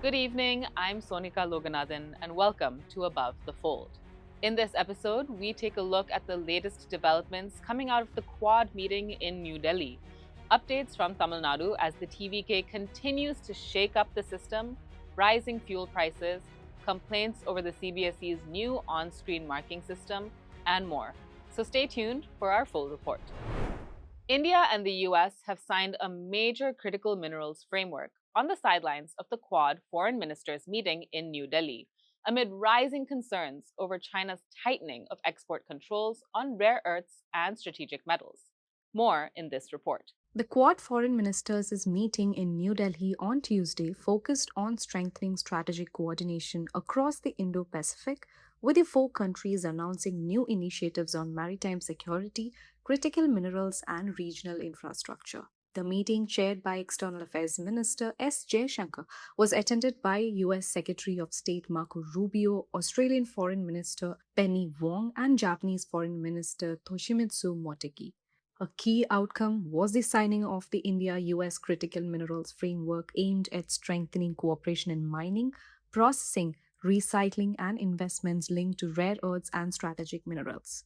Good evening, I'm Sonika Loganathan, and welcome to Above the Fold. In this episode, we take a look at the latest developments coming out of the Quad meeting in New Delhi. Updates from Tamil Nadu as the TVK continues to shake up the system, rising fuel prices, complaints over the CBSE's new on screen marking system, and more. So stay tuned for our full report. India and the US have signed a major critical minerals framework on the sidelines of the Quad foreign ministers meeting in New Delhi, amid rising concerns over China's tightening of export controls on rare earths and strategic metals. More in this report. The Quad foreign ministers' meeting in New Delhi on Tuesday focused on strengthening strategic coordination across the Indo-Pacific, with the four countries announcing new initiatives on maritime security, critical minerals, and regional infrastructure. The meeting, chaired by External Affairs Minister S. Jaishankar, was attended by US Secretary of State Marco Rubio, Australian Foreign Minister Penny Wong, and Japanese Foreign Minister Toshimitsu Motegi. A key outcome was the signing of the India US Critical Minerals Framework aimed at strengthening cooperation in mining, processing, recycling, and investments linked to rare earths and strategic minerals.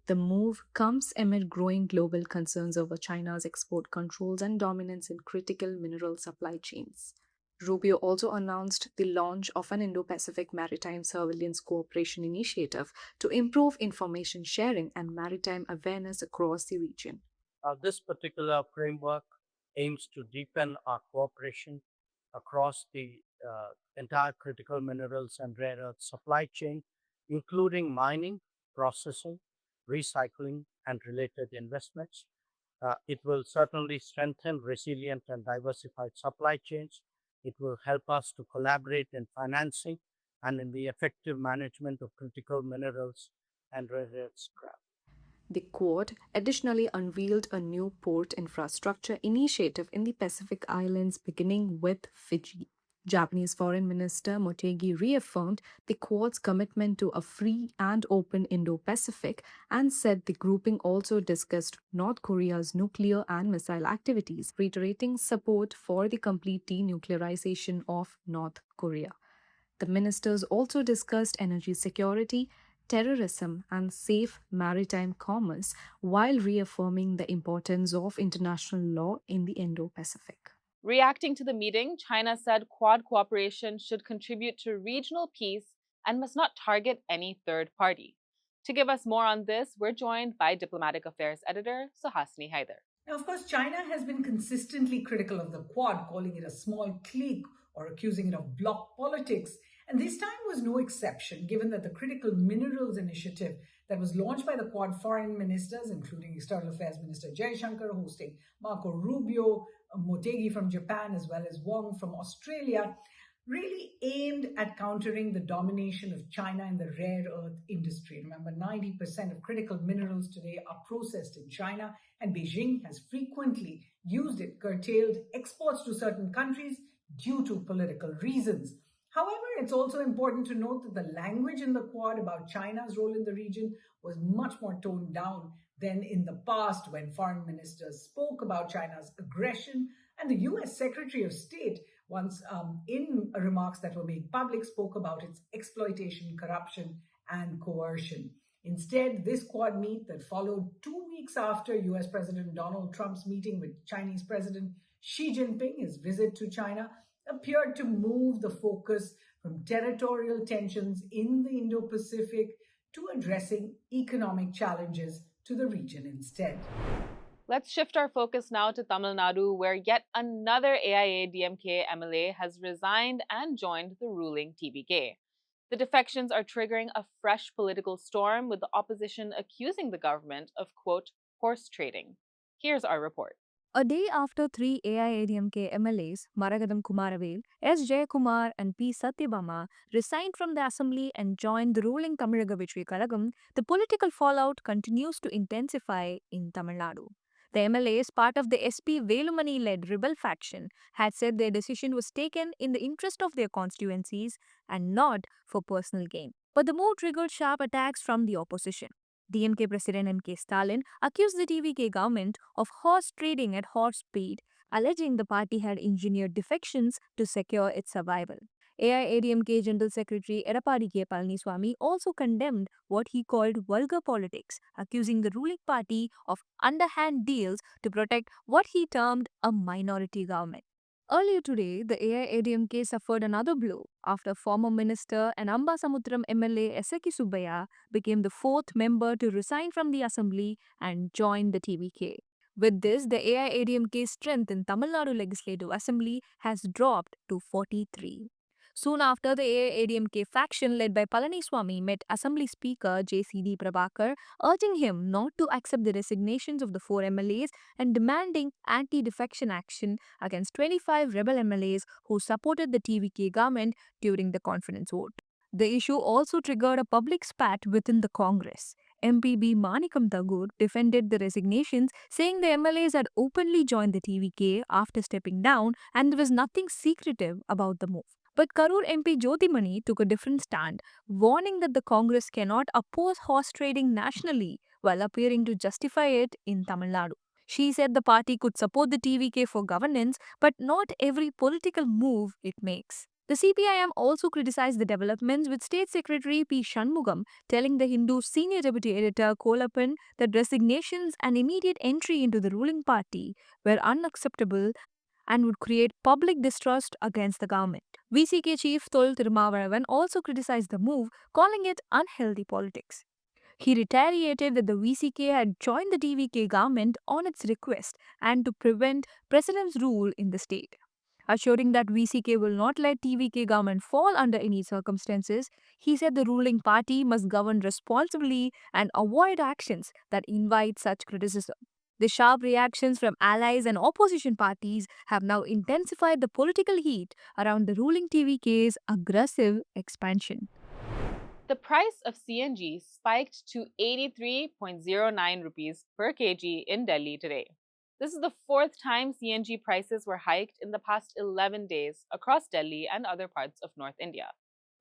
The move comes amid growing global concerns over China's export controls and dominance in critical mineral supply chains. Rubio also announced the launch of an Indo Pacific Maritime Surveillance Cooperation Initiative to improve information sharing and maritime awareness across the region. This particular framework aims to deepen our cooperation across the entire critical minerals and rare earth supply chain, including mining, processing, recycling, and related investments. It will certainly strengthen resilient and diversified supply chains. It will help us to collaborate in financing and in the effective management of critical minerals and rare earth scrap. The Quad additionally unveiled a new port infrastructure initiative in the Pacific Islands, beginning with Fiji. Japanese Foreign Minister Motegi reaffirmed the Quad's commitment to a free and open Indo Pacific and said the grouping also discussed North Korea's nuclear and missile activities, reiterating support for the complete denuclearization of North Korea. The ministers also discussed energy security, terrorism, and safe maritime commerce while reaffirming the importance of international law in the Indo Pacific. Reacting to the meeting, China said Quad cooperation should contribute to regional peace and must not target any third party. To give us more on this, we're joined by Diplomatic Affairs Editor Suhasini Haider. Now, of course, China has been consistently critical of the Quad, calling it a small clique or accusing it of bloc politics. And this time was no exception, given that the Critical Minerals Initiative that was launched by the Quad foreign ministers, including External Affairs Minister Jaishankar, hosting Marco Rubio, Motegi from Japan, as well as Wong from Australia, really aimed at countering the domination of China in the rare earth industry. Remember, 90% of critical minerals today are processed in China, and Beijing has frequently used it, curtailed exports to certain countries due to political reasons. However, it's also important to note that the language in the Quad about China's role in the region was much more toned down than in the past when foreign ministers spoke about China's aggression, and the US Secretary of State once in remarks that were made public spoke about its exploitation, corruption, and coercion. Instead, this Quad meet that followed 2 weeks after US President Donald Trump's meeting with Chinese President Xi Jinping, his visit to China, appeared to move the focus from territorial tensions in the Indo-Pacific to addressing economic challenges to the region instead. Let's shift our focus now to Tamil Nadu, where yet another AIADMK MLA has resigned and joined the ruling TVK. The defections are triggering a fresh political storm, with the opposition accusing the government of, quote, horse trading. Here's our report. A day after three AIADMK MLAs, Maragadam Kumaravel, S. Jayakumar, and P. Satyabama, resigned from the assembly and joined the ruling Tamilnaga Victory Kalagam, the political fallout continues to intensify in Tamil Nadu. The MLAs, part of the SP Velumani-led rebel faction, had said their decision was taken in the interest of their constituencies and not for personal gain. But the move triggered sharp attacks from the opposition. DMK President M.K. Stalin accused the TVK government of horse trading at horse speed alleging the party had engineered defections to secure its survival. AIADMK General Secretary Edapadi K. Palaniswamy also condemned what he called vulgar politics, accusing the ruling party of underhand deals to protect what he termed a minority government. Earlier today, the AIADMK suffered another blow after former minister and Ambasamutram MLA Eseki Subbaya became the fourth member to resign from the assembly and join the TVK. With this, the AIADMK's strength in Tamil Nadu Legislative Assembly has dropped to 43. Soon after, the AIADMK faction led by Palaniswamy met Assembly Speaker JCD Prabhakar, urging him not to accept the resignations of the four MLAs and demanding anti-defection action against 25 rebel MLAs who supported the TVK government during the confidence vote. The issue also triggered a public spat within the Congress. MPB Manikam Tagore defended the resignations, saying the MLAs had openly joined the TVK after stepping down and there was nothing secretive about the move. But Karur MP Jyotimani took a different stand, warning that the Congress cannot oppose horse trading nationally while appearing to justify it in Tamil Nadu. She said the party could support the TVK for governance, but not every political move it makes. The CPIM also criticized the developments, with State Secretary P. Shanmugam telling the Hindu senior deputy editor Kolappan that resignations and immediate entry into the ruling party were unacceptable and would create public distrust against the government. VCK chief Tol Tirumavaravan also criticized the move, calling it unhealthy politics. He retaliated that the VCK had joined the TVK government on its request and to prevent precedent's rule in the state. Assuring that VCK will not let TVK government fall under any circumstances, he said the ruling party must govern responsibly and avoid actions that invite such criticism. The sharp reactions from allies and opposition parties have now intensified the political heat around the ruling TVK's aggressive expansion. The price of CNG spiked to 83.09 rupees per kg in Delhi today. This is the fourth time CNG prices were hiked in the past 11 days across Delhi and other parts of North India,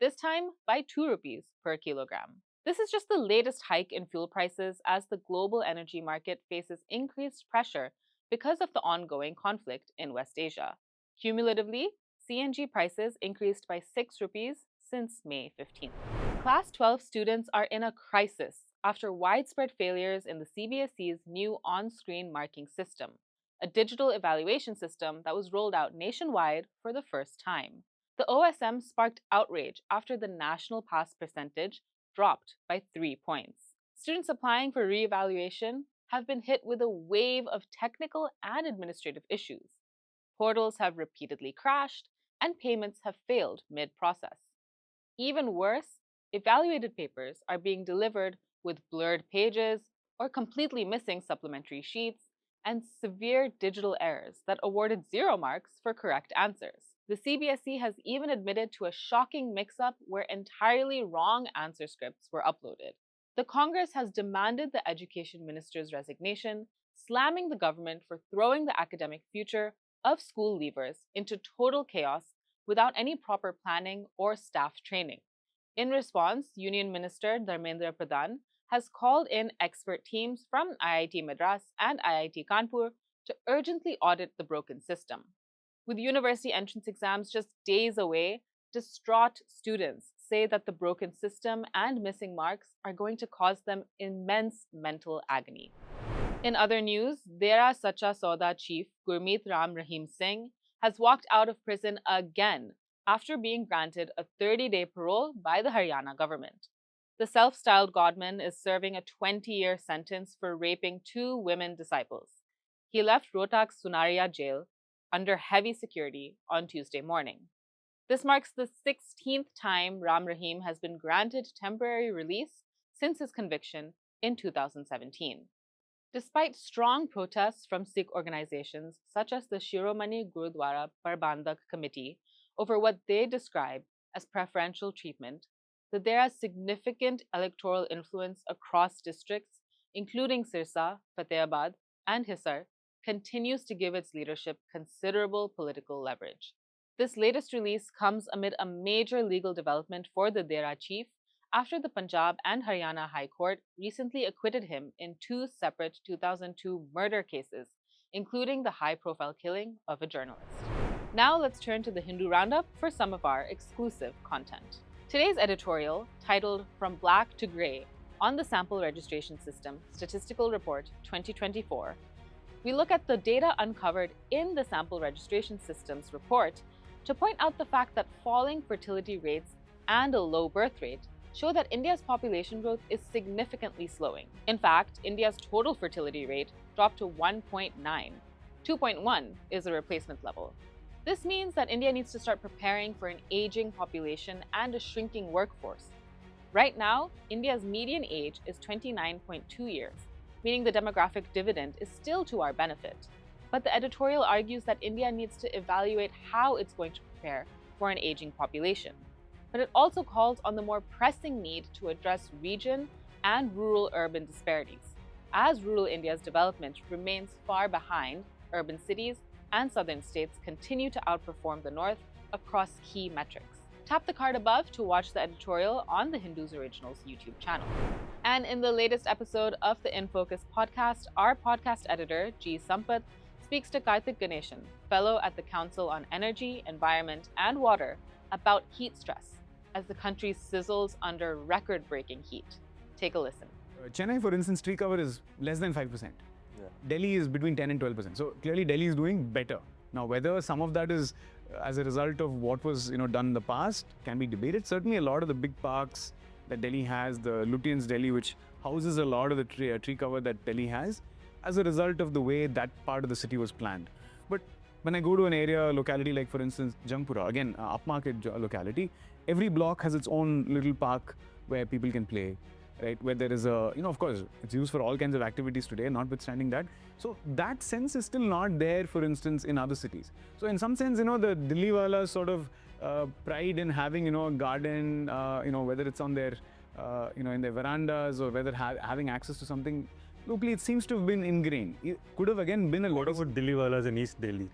this time by 2 rupees per kilogram. This is just the latest hike in fuel prices as the global energy market faces increased pressure because of the ongoing conflict in West Asia. Cumulatively, CNG prices increased by 6 rupees since May 15th. Class 12 students are in a crisis after widespread failures in the CBSE's new on-screen marking system, a digital evaluation system that was rolled out nationwide for the first time. The OSM sparked outrage after the national pass percentage dropped by 3 points. Students applying for re-evaluation have been hit with a wave of technical and administrative issues. Portals have repeatedly crashed, and payments have failed mid-process. Even worse, evaluated papers are being delivered with blurred pages or completely missing supplementary sheets and severe digital errors that awarded 0 marks for correct answers. The CBSE has even admitted to a shocking mix-up where entirely wrong answer scripts were uploaded. The Congress has demanded the Education Minister's resignation, slamming the government for throwing the academic future of school leavers into total chaos without any proper planning or staff training. In response, Union Minister Dharmendra Pradhan has called in expert teams from IIT Madras and IIT Kanpur to urgently audit the broken system. With university entrance exams just days away, distraught students say that the broken system and missing marks are going to cause them immense mental agony. In other news, Dera Sacha Sauda chief Gurmeet Ram Rahim Singh has walked out of prison again after being granted a 30-day parole by the Haryana government. The self-styled godman is serving a 20-year sentence for raping 2 women disciples. He left Rohtak's Sunaria jail under heavy security on Tuesday morning. This marks the 16th time Ram Rahim has been granted temporary release since his conviction in 2017. Despite strong protests from Sikh organizations such as the Shiromani Gurudwara Parbandhak Committee over what they describe as preferential treatment, that there is significant electoral influence across districts, including Sirsa, Fatehabad, and Hisar, continues to give its leadership considerable political leverage. This latest release comes amid a major legal development for the Dera chief after the Punjab and Haryana High Court recently acquitted him in 2 separate 2002 murder cases including the high-profile killing of a journalist. Now let's turn to the Hindu Roundup for some of our exclusive content. Today's editorial, titled From Black to Grey on the Sample Registration System Statistical Report 2024, we look at the data uncovered in the Sample Registration System's report to point out the fact that falling fertility rates and a low birth rate show that India's population growth is significantly slowing. In fact, India's total fertility rate dropped to 1.9. 2.1 is a replacement level. This means that India needs to start preparing for an aging population and a shrinking workforce. Right now, India's median age is 29.2 years, meaning the demographic dividend is still to our benefit. But the editorial argues that India needs to evaluate how it's going to prepare for an aging population. But it also calls on the more pressing need to address region and rural-urban disparities, as rural India's development remains far behind urban cities and southern states continue to outperform the north across key metrics. Tap the card above to watch the editorial on the Hindus Originals YouTube channel. And in the latest episode of the In Focus podcast, our podcast editor, G. Sampath, speaks to Karthik Ganeshan, fellow at the Council on Energy, Environment and Water, about heat stress as the country sizzles under record-breaking heat. Take a listen. Chennai, for instance, tree cover is less than 5%. Yeah. Delhi is between 10 and 12%. So clearly Delhi is doing better. Now, whether some of that is as a result of what was done in the past can be debated. Certainly a lot of the big parks that Delhi has, the Lutyens Delhi, which houses a lot of the tree cover that Delhi has, as a result of the way that part of the city was planned. But when I go to an area, locality like, for instance, Jangpura, again, upmarket locality, every block has its own little park where people can play, right? Where there is a, of course, it's used for all kinds of activities today, notwithstanding that. So that sense is still not there, for instance, in other cities. So in some sense, the Delhiwala sort of pride in having, a garden, whether it's on their, in their verandas or whether having access to something, locally it seems to have been ingrained. It could have again been a lot of... What about Delhiwalas in East Delhi?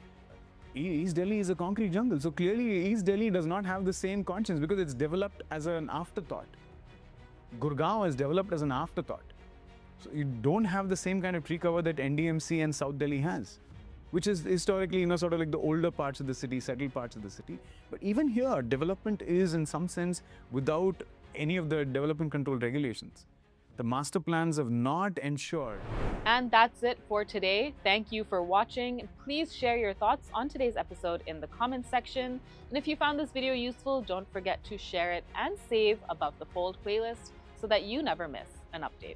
East Delhi is a concrete jungle. So clearly East Delhi does not have the same conscience because it's developed as an afterthought. Gurgaon is developed as an afterthought. So you don't have the same kind of tree cover that NDMC and South Delhi has, which is historically, sort of like the older parts of the city, settled parts of the city. But even here, development is in some sense without any of the development control regulations. The master plans have not ensured. And that's it for today. Thank you for watching. Please share your thoughts on today's episode in the comments section. And if you found this video useful, don't forget to share it and save Above the Fold playlist so that you never miss an update.